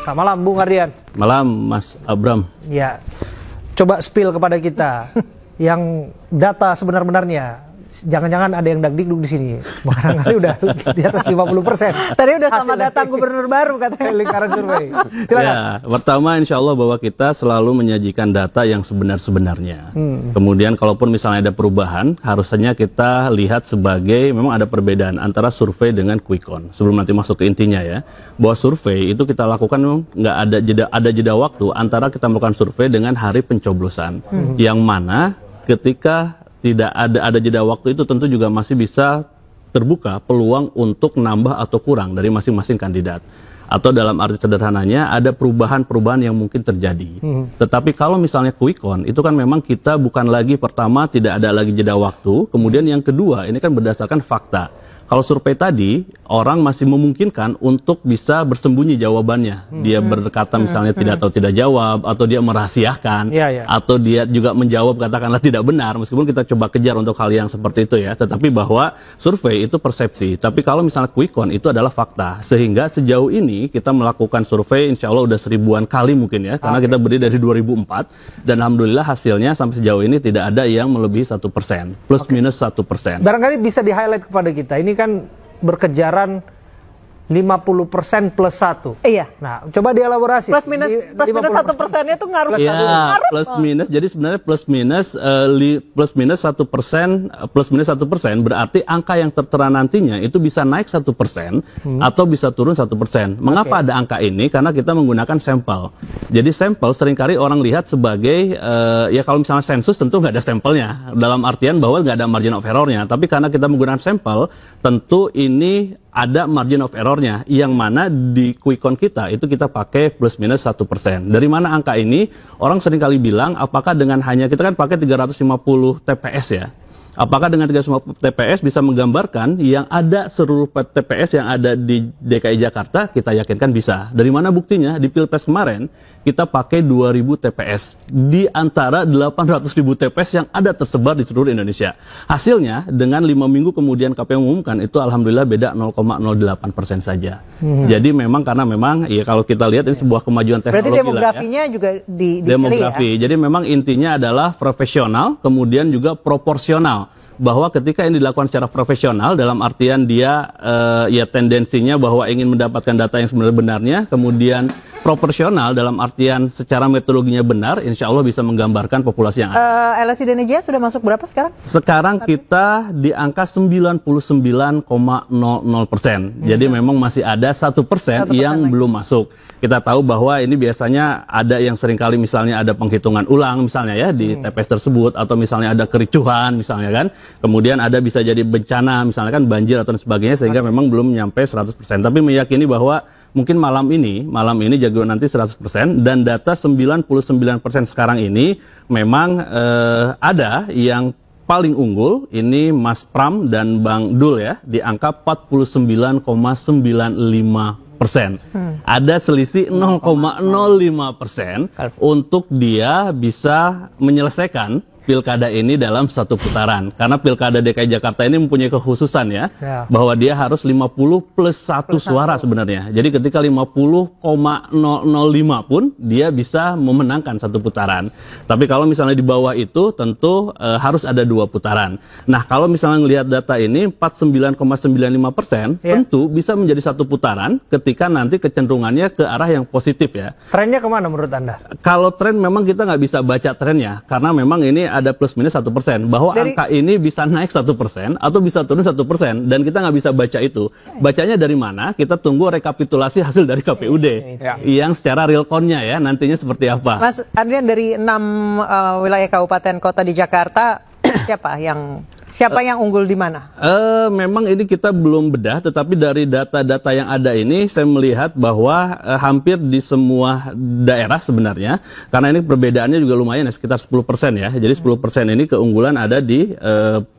Selamat malam, Bung Ardian. Malam, Mas Abram. Ya, coba spill kepada kita yang data sebenar-benarnya. Jangan-jangan ada yang dagdikduk di sini. Barangkali udah di atas 50%. Tadi udah sama datang gubernur baru katanya. Lingkaran survei. Silakan. Ya, pertama insya Allah bahwa kita selalu menyajikan data yang sebenar-sebenarnya. Kemudian kalaupun misalnya ada perubahan, harusnya kita lihat sebagai memang ada perbedaan antara survei dengan quick count. Sebelum nanti masuk ke intinya ya, bahwa survei itu kita lakukan memang nggak ada jeda waktu antara kita melakukan survei dengan hari pencoblosan. Yang mana ketika tidak ada jeda waktu itu tentu juga masih bisa terbuka peluang untuk nambah atau kurang dari masing-masing kandidat. Atau dalam arti sederhananya ada perubahan-perubahan yang mungkin terjadi. Tetapi kalau misalnya quick count itu kan memang kita bukan lagi pertama tidak ada lagi jeda waktu, kemudian yang kedua ini kan berdasarkan fakta. Kalau survei tadi, orang masih memungkinkan untuk bisa bersembunyi jawabannya. Dia berkata misalnya tidak tahu tidak jawab, atau dia merahasiakan, atau dia juga menjawab katakanlah tidak benar, meskipun kita coba kejar untuk hal yang seperti itu ya. Tetapi bahwa survei itu persepsi. Tapi kalau misalnya quick count itu adalah fakta. Sehingga sejauh ini kita melakukan survei insya Allah udah 1000-an kali mungkin ya. Karena kita berdiri dari 2004. Dan Alhamdulillah hasilnya sampai sejauh ini tidak ada yang melebihi 1%. Plus minus 1%. Barangkali bisa di-highlight kepada kita. Ini kan berkejaran 50% plus 1. Iya. Nah, coba dielaborasi. Plus minus 1%-nya itu ngaruh. Ya, plus minus. Jadi sebenarnya plus minus 1% berarti angka yang tertera nantinya itu bisa naik 1% atau bisa turun 1%. Mengapa ada angka ini? Karena kita menggunakan sampel. Jadi sampel seringkali orang lihat sebagai ya kalau misalnya sensus tentu nggak ada sampelnya. Dalam artian bahwa nggak ada margin of error-nya. Tapi karena kita menggunakan sampel, tentu ini ada margin of error-nya, yang mana di quick count kita itu kita pakai plus minus 1%. Dari mana angka ini? Orang seringkali bilang, apakah dengan hanya, kita kan pakai 350 TPS ya, apakah dengan 350 TPS bisa menggambarkan yang ada seluruh TPS yang ada di DKI Jakarta? Kita yakinkan bisa. Dari mana buktinya? Di Pilpres kemarin, kita pakai 2000 TPS. Di antara 800.000 TPS yang ada tersebar di seluruh Indonesia. Hasilnya, dengan 5 minggu kemudian KPU mengumumkan, itu Alhamdulillah beda 0,08% saja. Jadi memang, karena memang, ya kalau kita lihat ini sebuah kemajuan teknologi. Berarti demografinya ya, juga demografi. Ya? Jadi memang intinya adalah profesional, kemudian juga proporsional. Bahwa ketika ini dilakukan secara profesional, dalam artian dia ya tendensinya bahwa ingin mendapatkan data yang sebenarnya, kemudian proporsional dalam artian secara metodologinya benar, insya Allah bisa menggambarkan populasi yang ada. LSI dan EJA sudah masuk berapa sekarang? Sekarang kita di angka 99,00%. Jadi memang masih ada 1% yang belum masuk. Kita tahu bahwa ini biasanya ada yang seringkali misalnya ada penghitungan ulang misalnya ya di TPS tersebut, atau misalnya ada kericuhan misalnya kan. Kemudian ada bisa jadi bencana misalnya kan banjir atau sebagainya, sehingga memang belum nyampe 100%. Tapi meyakini bahwa mungkin malam ini jago nanti 100%, dan data 99% sekarang ini memang ada yang paling unggul, ini Mas Pram dan Bang Dul ya, di angka 49,95%. Ada selisih 0,05% untuk dia bisa menyelesaikan pilkada ini dalam satu putaran. Karena pilkada DKI Jakarta ini mempunyai kekhususan ya, bahwa dia harus 50 plus 1 suara sebenarnya. Jadi ketika 50,005 pun dia bisa memenangkan satu putaran. Tapi kalau misalnya di bawah itu tentu harus ada 2 putaran. Nah, kalau misalnya melihat data ini 49,95% tentu bisa menjadi satu putaran ketika nanti kecenderungannya ke arah yang positif ya. Trennya kemana menurut Anda? Kalau tren memang kita nggak bisa baca trennya, karena memang ini ada plus minus 1%, bahwa angka ini bisa naik 1% atau bisa turun 1%, dan kita nggak bisa baca itu. Bacanya dari mana? Kita tunggu rekapitulasi hasil dari KPUD yang secara real count-nya ya nantinya seperti apa. Mas Ardian, dari 6 wilayah kabupaten kota di Jakarta, siapa yang unggul di mana? Memang ini kita belum bedah, tetapi dari data-data yang ada ini saya melihat bahwa hampir di semua daerah sebenarnya, karena ini perbedaannya juga lumayan ya, sekitar 10% ya. Jadi 10% ini keunggulan ada di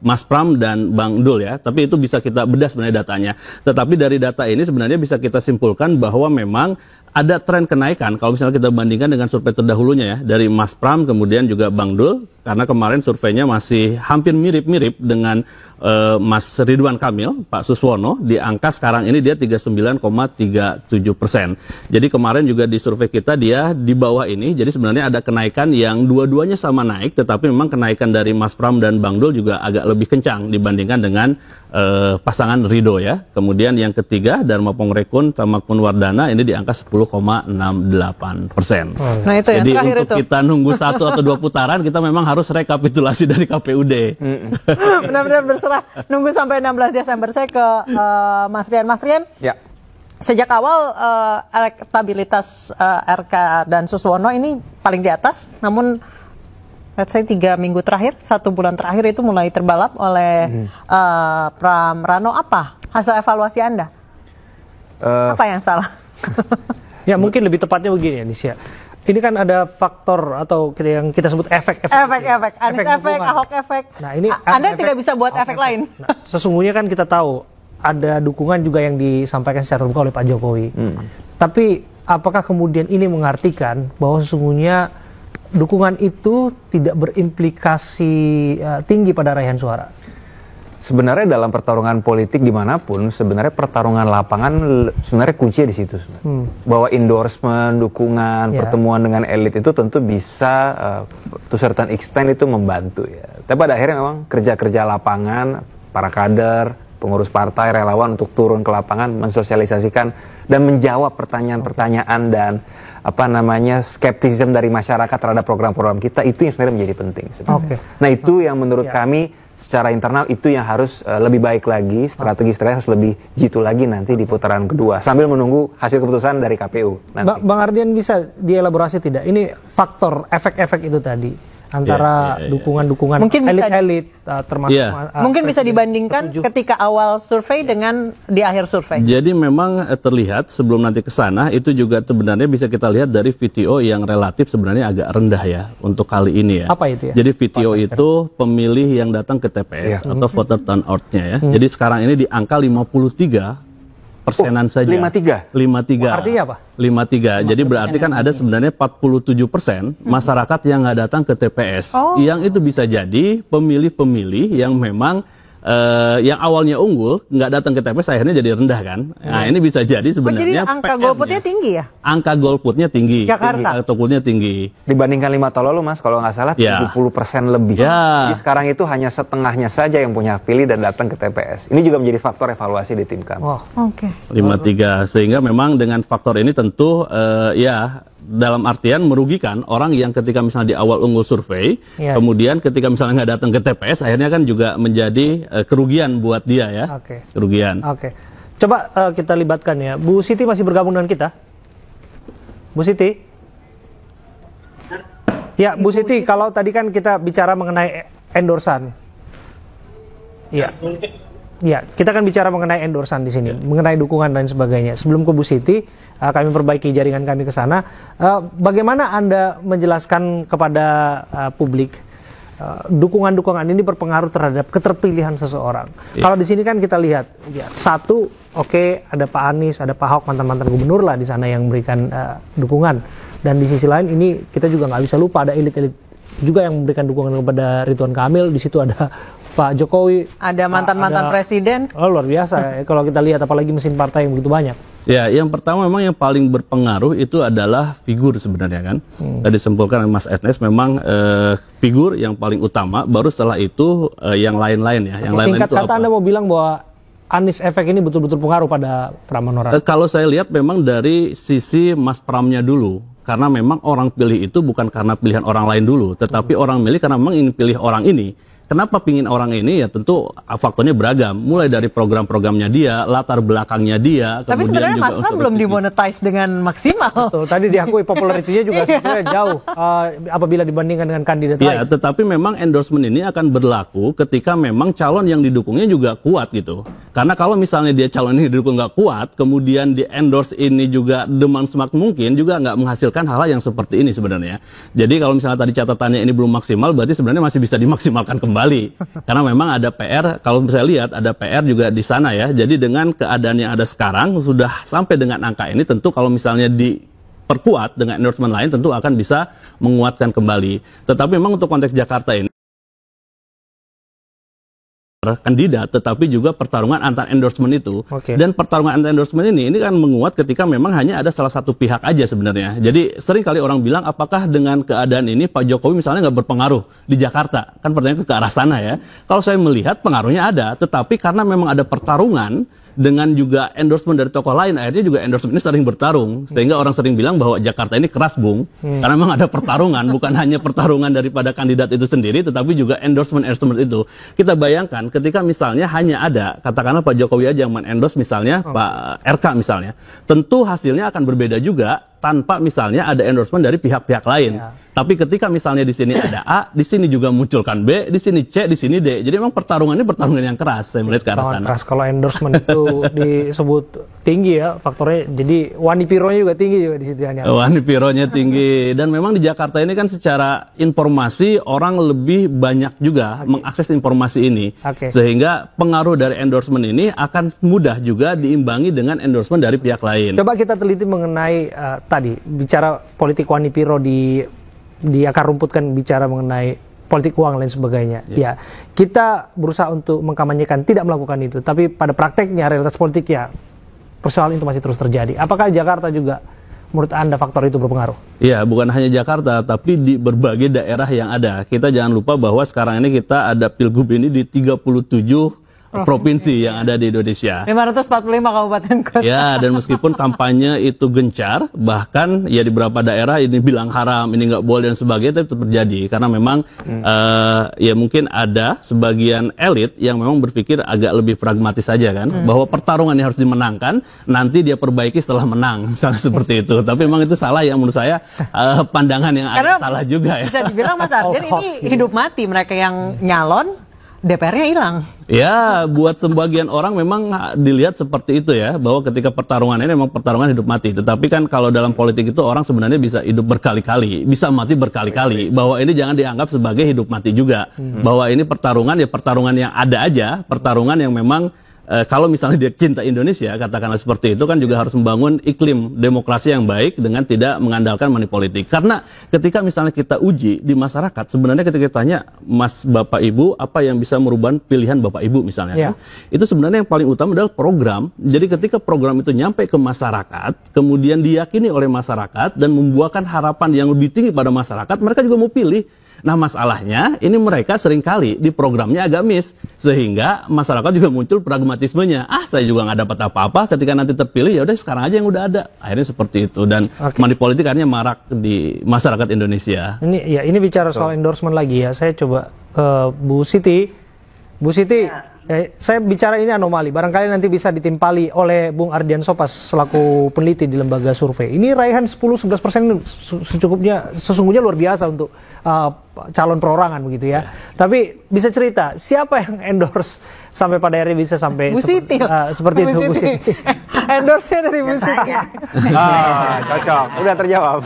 Mas Pram dan Bang Dul ya. Tapi itu bisa kita bedah sebenarnya datanya. Tetapi dari data ini sebenarnya bisa kita simpulkan bahwa memang ada tren kenaikan kalau misalnya kita bandingkan dengan survei terdahulunya ya, dari Mas Pram kemudian juga Bang Dul. karena kemarin surveinya masih hampir mirip-mirip dengan Mas Ridwan Kamil, Pak Suswono, di angka sekarang ini dia 39,37%. Jadi kemarin juga di survei kita dia di bawah ini, jadi sebenarnya ada kenaikan yang dua-duanya sama naik, tetapi memang kenaikan dari Mas Pram dan Bang Dul juga agak lebih kencang dibandingkan dengan pasangan Ridho ya. Kemudian yang ketiga Dharma Pongrekun sama Kun Wardana ini di angka 10,68%. Nah itu jadi yang terakhir untuk itu. kita nunggu 1 atau 2 putaran kita memang harus rekapitulasi dari KPUD. Benar-benar berserah. Nunggu sampai 16 Desember. Saya ke Mas Rian. Mas Rian, Ya. sejak awal elektabilitas RK dan Suswono ini paling di atas, namun let's say 3 minggu terakhir, 1 bulan terakhir itu mulai terbalap oleh Pram Rano. Apa hasil evaluasi Anda? Apa yang salah? Ya mungkin lebih tepatnya begini ya Nisya. Ini kan ada faktor atau yang kita sebut efek. Efek, Anies efek, dukungan. Ahok efek. Nah, ini Anda efek- tidak bisa buat Ahok efek lain. Nah, sesungguhnya kan kita tahu ada dukungan juga yang disampaikan secara terbuka oleh Pak Jokowi. Tapi apakah kemudian ini mengartikan bahwa sesungguhnya dukungan itu tidak berimplikasi tinggi pada raihan suara? Sebenarnya dalam pertarungan politik dimanapun, sebenarnya pertarungan lapangan sebenarnya kuncinya di situ. Bahwa endorsement, dukungan, Ya. pertemuan dengan elit itu tentu bisa to certain extent itu membantu ya. Tapi pada akhirnya memang kerja-kerja lapangan, para kader, pengurus partai, relawan untuk turun ke lapangan, mensosialisasikan dan menjawab pertanyaan-pertanyaan dan skeptisisme dari masyarakat terhadap program-program kita, itu yang sebenarnya menjadi penting sebenarnya. Oke. Nah itu yang menurut Ya. kami secara internal itu yang harus lebih baik lagi, strategi harus lebih jitu lagi nanti di putaran kedua sambil menunggu hasil keputusan dari KPU nanti. Bang Ardian bisa dielaborasi tidak? Ini faktor efek-efek itu tadi antara dukungan-dukungan Mungkin bisa- elit-elit termasuk Mungkin bisa presiden dibandingkan ketujuh. ketika awal survei dengan di akhir survei. Jadi memang terlihat sebelum nanti ke sana itu juga sebenarnya bisa kita lihat dari VTO yang relatif sebenarnya agak rendah ya untuk kali ini ya. Apa itu ya? Jadi VTO itu pemilih yang datang ke TPS atau voter turnout-nya ya. Jadi sekarang ini di angka 53% saja. 53? 53. Artinya apa? 53. Jadi berarti kan ada sebenarnya 47% masyarakat yang nggak datang ke TPS. Yang itu bisa jadi pemilih-pemilih yang memang yang awalnya unggul nggak datang ke TPS akhirnya jadi rendah kan. Nah ini bisa jadi Jadi sebenarnya angka PR-nya. golputnya tinggi ya? Angka golputnya tinggi. Jakarta. Angka golputnya tinggi. Dibandingkan 5 tahun lalu Mas, kalau nggak salah Ya. 70% lebih. Ya. Jadi sekarang itu hanya setengahnya saja yang punya hak pilih dan datang ke TPS. Ini juga menjadi faktor evaluasi di tim kami. Wah, Oke. 53. Sehingga memang dengan faktor ini tentu ya dalam artian merugikan orang yang ketika misalnya di awal unggul survei, Iya. kemudian ketika misalnya nggak datang ke TPS, akhirnya kan juga menjadi kerugian buat dia ya. Oke. Kerugian. Oke. Coba kita libatkan ya. Bu Siti masih bergabung dengan kita? Bu Siti? Ya, Bu Siti, kalau tadi kan kita bicara mengenai endorsan. Iya. Ya, kita kan bicara mengenai endorsan di sini, mengenai dukungan dan sebagainya. Sebelum ke Bu Siti, kami perbaiki jaringan kami ke sana. Bagaimana Anda menjelaskan kepada publik dukungan-dukungan ini berpengaruh terhadap keterpilihan seseorang? Kalau di sini kan kita lihat, ya, satu, oke, ada Pak Anies, ada Pak Ahok, mantan-mantan gubernur lah di sana yang memberikan dukungan. Dan di sisi lain ini kita juga nggak bisa lupa ada elit-elit juga yang memberikan dukungan kepada Ridwan Kamil. Di situ ada Pak Jokowi, Ada mantan-mantan ada- presiden. Oh, luar biasa ya, kalau kita lihat apalagi mesin partai yang begitu banyak. Ya, yang pertama memang yang paling berpengaruh itu adalah figur sebenarnya kan. Tadi disebutkan oleh Mas Ernest memang figur yang paling utama, baru setelah itu yang lain-lain ya. Yang lain-lain Singkat itu kata apa? Anda mau bilang bahwa Anies efek ini betul-betul pengaruh pada Pram Manohara? Kalau saya lihat memang dari sisi Mas Pramnya dulu, karena memang orang pilih itu bukan karena pilihan orang lain dulu, tetapi orang milih karena memang ingin pilih orang ini. Kenapa pingin orang ini? Ya tentu faktornya beragam, mulai dari program-programnya dia, latar belakangnya dia. Tapi kemudian sebenarnya juga Mas Pram unsur belum psikis. dimonetize dengan maksimal. Tuh, tadi diakui popularitinya juga sebenarnya jauh apabila dibandingkan dengan kandidat Ya, lain. tetapi memang endorsement ini akan berlaku ketika memang calon yang didukungnya juga kuat gitu. Karena kalau misalnya dia calon ini didukung nggak kuat, kemudian di endorse ini juga demam semakin mungkin juga nggak menghasilkan hal yang seperti ini sebenarnya. Jadi kalau misalnya tadi catatannya ini belum maksimal, berarti sebenarnya masih bisa dimaksimalkan kembali. Karena memang ada PR, kalau saya lihat ada PR juga di sana ya. Jadi dengan keadaan yang ada sekarang sudah sampai dengan angka ini, tentu kalau misalnya perkuat dengan endorsement lain tentu akan bisa menguatkan kembali. Tetapi memang untuk konteks Jakarta ini kandidat, tetapi juga pertarungan antar endorsement itu. Dan pertarungan antar endorsement ini kan menguat ketika memang hanya ada salah satu pihak aja sebenarnya. Jadi sering kali orang bilang apakah dengan keadaan ini Pak Jokowi misalnya nggak berpengaruh di Jakarta? Kan pertanyaan ke arah sana ya. Kalau saya melihat pengaruhnya ada, tetapi karena memang ada pertarungan dengan juga endorsement dari tokoh lain, akhirnya juga endorsement ini sering bertarung, sehingga orang sering bilang bahwa Jakarta ini keras, Bung, karena memang ada pertarungan, bukan hanya pertarungan daripada kandidat itu sendiri, tetapi juga endorsement itu. Kita bayangkan ketika misalnya hanya ada, katakanlah Pak Jokowi aja yang men-endorse misalnya Pak RK misalnya, tentu hasilnya akan berbeda juga tanpa misalnya ada endorsement dari pihak-pihak lain. Tapi ketika misalnya di sini ada A, di sini juga munculkan B, di sini C, di sini D. Jadi memang pertarungannya pertarungan yang keras, saya melihat ke arah sana. Keras. Kalau endorsement itu disebut tinggi ya faktornya, jadi wani pironya juga tinggi juga di situ. Wani pironya tinggi, dan memang di Jakarta ini kan secara informasi orang lebih banyak juga mengakses informasi ini, sehingga pengaruh dari endorsement ini akan mudah juga diimbangi dengan endorsement dari pihak lain. Coba kita teliti mengenai tadi bicara politik wani piro di akar rumput, kan bicara mengenai politik uang lain sebagainya. Ya, kita berusaha untuk mengkampanyekan tidak melakukan itu, tapi pada prakteknya realitas politik ya persoalan itu masih terus terjadi. Apakah Jakarta juga menurut Anda faktor itu berpengaruh? Iya, bukan hanya Jakarta, tapi di berbagai daerah yang ada. Kita jangan lupa bahwa sekarang ini kita ada pilgub ini di 37 provinsi yang ada di Indonesia. 545 kabupaten kota. Ya, dan meskipun kampanye itu gencar, bahkan ya di beberapa daerah ini bilang haram, ini nggak boleh dan sebagainya, tapi itu terjadi. Karena memang ya mungkin ada sebagian elit yang memang berpikir agak lebih pragmatis saja kan, bahwa pertarungan yang harus dimenangkan, nanti dia perbaiki setelah menang, misalnya seperti itu. Tapi memang itu salah ya menurut saya, pandangan yang agak salah juga ya. Bisa dibilang Mas Ardian ini hidup mati, mereka yang nyalon, DPR-nya hilang. Ya, buat sebagian orang memang dilihat seperti itu ya, bahwa ketika pertarungan ini memang pertarungan hidup mati. Tetapi kan kalau dalam politik itu orang sebenarnya bisa hidup berkali-kali, bisa mati berkali-kali. Bahwa ini jangan dianggap sebagai hidup mati juga. Bahwa ini pertarungan ya pertarungan yang ada aja, pertarungan yang memang kalau misalnya dia cinta Indonesia, katakanlah seperti itu, kan juga harus membangun iklim demokrasi yang baik dengan tidak mengandalkan money politik. Karena ketika misalnya kita uji di masyarakat, sebenarnya ketika kita tanya, Mas, Bapak, Ibu, apa yang bisa merubah pilihan Bapak, Ibu misalnya, kan? Itu sebenarnya yang paling utama adalah program. Jadi ketika program itu nyampe ke masyarakat, kemudian diyakini oleh masyarakat dan membuahkan harapan yang lebih tinggi pada masyarakat, mereka juga mau pilih. Nah, masalahnya ini mereka seringkali di programnya agak miss, sehingga masyarakat juga muncul pragmatismenya. Saya juga nggak dapat apa-apa, ketika nanti terpilih ya udah sekarang aja yang udah ada. Akhirnya seperti itu, dan money politik akhirnya marak di masyarakat Indonesia. Ini bicara soal endorsement lagi ya. Saya coba Bu Siti. Saya bicara ini anomali, barangkali nanti bisa ditimpali oleh Bung Ardian Sopas selaku peneliti di lembaga survei. Ini raihan 10-11% sesungguhnya luar biasa untuk calon perorangan begitu ya. Tapi bisa cerita siapa yang endorse sampai pada akhirnya bisa sampai Bu Siti, seperti itu, Bu Siti. Endorse-nya dari Bu Siti. Cocok, udah terjawab.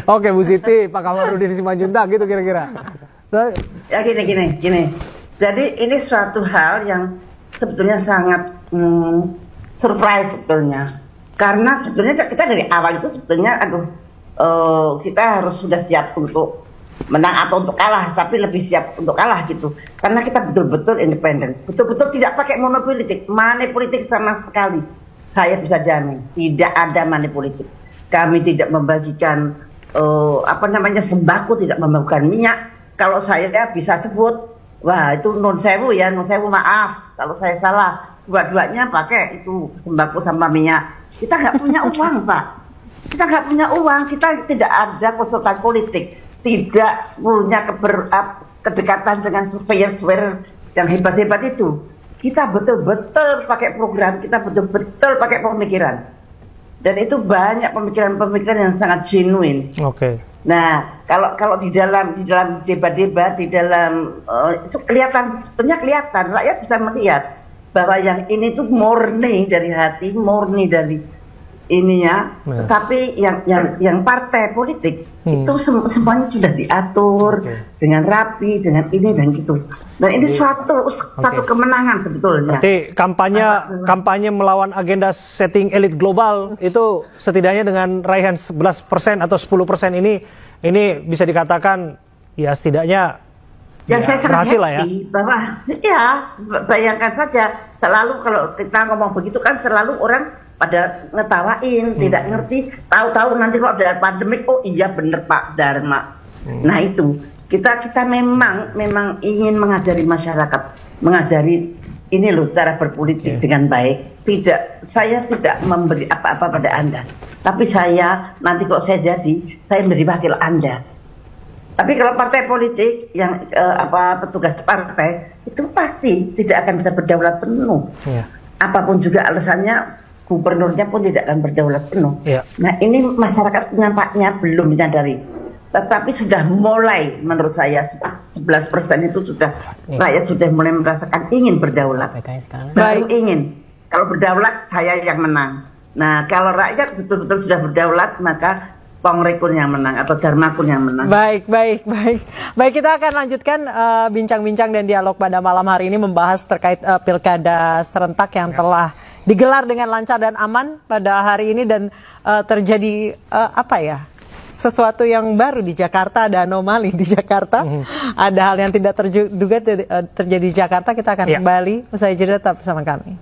Oke, Bu Siti, Pak Kamarudin Simanjuntak gitu kira-kira. Ya gini. Jadi ini suatu hal yang sebetulnya sangat surprise sebetulnya. Karena sebetulnya kita dari awal itu sebetulnya kita harus sudah siap untuk menang atau untuk kalah, tapi lebih siap untuk kalah gitu. Karena kita betul-betul independen, betul-betul tidak pakai money politik sama sekali. Saya bisa jamin tidak ada money politik. Kami tidak membagikan sembako, tidak membagikan minyak. Kalau saya bisa sebut, wah itu non sewu maaf kalau saya salah. Dua-duanya pakai itu sembako sama minyak. Kita nggak punya uang, Pak. Kita nggak punya uang. Kita tidak ada konsultan politik. Tidak punya kedekatan dengan surveyor yang hebat-hebat itu. Kita betul-betul pakai program. Kita betul-betul pakai pemikiran. Dan itu banyak pemikiran-pemikiran yang sangat genuine. Nah, kalau di dalam debat-debat, di dalam itu kelihatan rakyat bisa melihat bahwa yang ini tuh murni dari hati, murni dari ininya, tapi yang partai politik itu semuanya sudah diatur dengan rapi, dengan ini dan gitu. Dan ini suatu kemenangan sebetulnya. Berarti kampanye melawan agenda setting elit global itu setidaknya dengan raihan 11% atau 10% ini bisa dikatakan ya setidaknya yang saya sangat berhasil lah ya. Bahwa ya bayangkan saja selalu kalau kita ngomong begitu kan selalu orang pada ngetawain, tidak ngerti, tahu-tahu nanti kalau ada pandemik, oh iya bener Pak Dharma. Nah itu kita memang ingin mengajari masyarakat, mengajari ini loh cara berpolitik dengan baik. Saya tidak memberi apa-apa pada Anda, tapi saya nanti kalau saya jadi, saya menjadi wakil Anda. Tapi kalau partai politik yang petugas partai itu pasti tidak akan bisa berdaulat penuh. Apapun juga alasannya, gubernurnya pun tidak akan berdaulat penuh. Nah ini masyarakat nampaknya belum menyadari. Tetapi sudah mulai menurut saya 11% itu sudah rakyat sudah mulai merasakan ingin berdaulat. Baru ingin. Kalau berdaulat saya yang menang. Nah kalau rakyat betul-betul sudah berdaulat maka Pongrekun yang menang atau Dharmakun yang menang. Baik, kita akan lanjutkan bincang-bincang dan dialog pada malam hari ini membahas terkait pilkada serentak yang telah digelar dengan lancar dan aman pada hari ini dan terjadi sesuatu yang baru di Jakarta, ada anomali di Jakarta, ada hal yang tidak terduga terjadi di Jakarta. Kita akan kembali usai jeda, tetap bersama kami.